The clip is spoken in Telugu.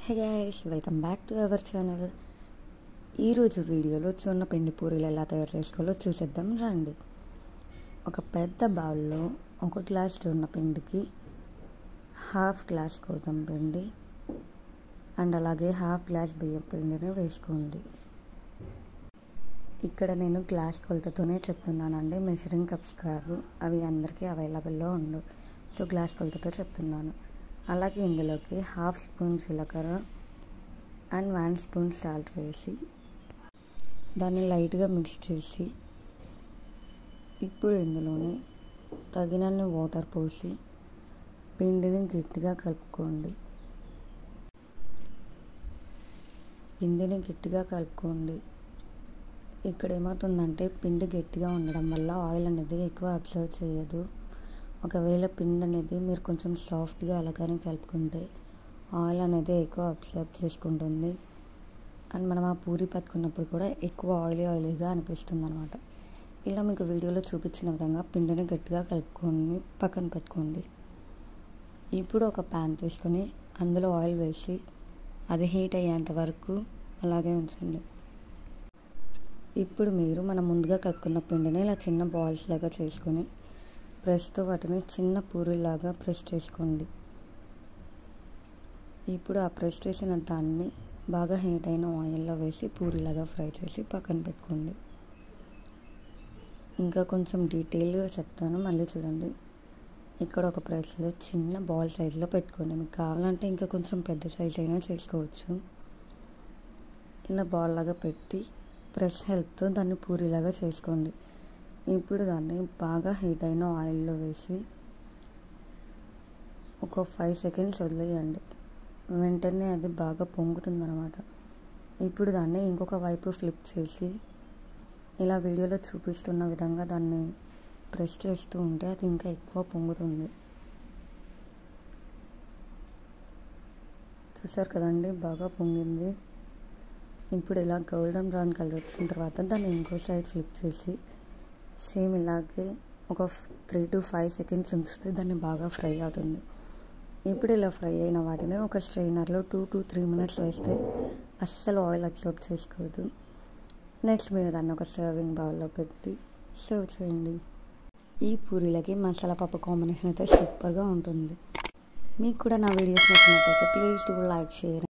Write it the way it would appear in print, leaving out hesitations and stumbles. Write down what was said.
Hey guys, welcome back to our channel. ఈరోజు వీడియోలో జొన్న పిండి పూరీలు ఎలా తయారు చేసుకోవాలో చూసేద్దాం రండి. ఒక పెద్ద బౌల్లో 1 గ్లాస్ జొన్న పిండికి హాఫ్ గ్లాస్ గోధుమ పిండి అండ్ అలాగే హాఫ్ గ్లాస్ బియ్యం పిండిని వేసుకోండి. ఇక్కడ నేను గ్లాస్ కొలతతోనే చెప్తున్నానండి, మెజరింగ్ కప్స్ కాదు, అవి అందరికీ అవైలబుల్లో ఉండవు. సో గ్లాస్ కొలతతో చెప్తున్నాను. అలాగే ఇందులోకి హాఫ్ స్పూన్ జీలకర్ర అండ్ 1 స్పూన్ సాల్ట్ వేసి దాన్ని లైట్గా మిక్స్ చేసి ఇప్పుడు ఇందులోనే తగినన్ని వాటర్ పోసి పిండిని గట్టిగా కలుపుకోండి. ఇక్కడ ఏమవుతుందంటే పిండి గట్టిగా ఉండడం వల్ల ఆయిల్ అనేది ఎక్కువ అబ్జర్వ్ చేయదు. ఒకవేళ పిండి అనేది మీరు కొంచెం సాఫ్ట్గా అలాగనే కలుపుకుంటే ఆయిల్ అనేది ఎక్కువ అబ్జర్వ్ చేసుకుంటుంది అండ్ మనం ఆ పూరి పట్టుకున్నప్పుడు కూడా ఎక్కువ ఆయిలీగా అనిపిస్తుంది అనమాట. ఇలా మీకు వీడియోలో చూపించిన విధంగా పిండిని గట్టిగా కలుపుకొని పక్కన పెట్టుకోండి. ఇప్పుడు ఒక ప్యాన్ తీసుకొని అందులో ఆయిల్ వేసి అది హీట్ అయ్యేంత వరకు అలాగే ఉంచండి. ఇప్పుడు మీరు మనం ముందుగా కలుపుకున్న పిండిని ఇలా చిన్న బాల్స్ లాగా చేసుకొని ప్రెస్తో వాటిని చిన్న పూరీలాగా ప్రెస్ చేసుకోండి. ఇప్పుడు ఆ ప్రెస్ చేసిన దాన్ని బాగా హీట్ అయిన ఆయిల్లో వేసి పూరీలాగా ఫ్రై చేసి పక్కన పెట్టుకోండి. ఇంకా కొంచెం డీటెయిల్గా చెప్తాను, మళ్ళీ చూడండి. ఇక్కడ ఒక ప్రెస్లో చిన్న బాల్ సైజులో పెట్టుకోండి. మీకు కావాలంటే ఇంకా కొంచెం పెద్ద సైజ్ అయినా చేసుకోవచ్చు. ఇలా బాల్ లాగా పెట్టి ప్రెస్ హెల్ప్తో దాన్ని పూరీలాగా చేసుకోండి. ఇప్పుడు దాన్ని బాగా హీట్ అయిన ఆయిల్లో వేసి ఒక 5 సెకండ్స్ వదిలేయండి. వెంటనే అది బాగా పొంగుతుంది అనమాట. ఇప్పుడు దాన్ని ఇంకొక వైపు ఫ్లిప్ చేసి ఇలా వీడియోలో చూపిస్తున్న విధంగా దాన్ని ప్రెస్ చేస్తూ ఉంటే అది ఇంకా ఎక్కువ పొంగుతుంది. చూసారు కదండి, బాగా పొంగింది. ఇప్పుడు ఇలా గోల్డెన్ బ్రౌన్ కలర్ వచ్చిన తర్వాత దాన్ని ఇంకో సైడ్ ఫ్లిప్ చేసి సేమ్ ఇలాగే ఒక 3 to 5 సెకండ్స్ ఉంచితే దాన్ని బాగా ఫ్రై అవుతుంది. ఇప్పుడు ఇలా ఫ్రై అయిన వాటిని ఒక స్ట్రైనర్లో 2 to 3 మినిట్స్ వేస్తే అస్సలు ఆయిల్ అబ్జర్వ్ చేసుకోదు. నెక్స్ట్ మీరు దాన్ని ఒక సర్వింగ్ బౌల్లో పెట్టి సర్వ్ చేయండి. ఈ పూరీలకి మసాలా పప్పు కాంబినేషన్ అయితే సూపర్గా ఉంటుంది. మీకు కూడా నా వీడియోస్ నచ్చినట్టయితే ప్లీజ్ డూ లైక్, షేర్.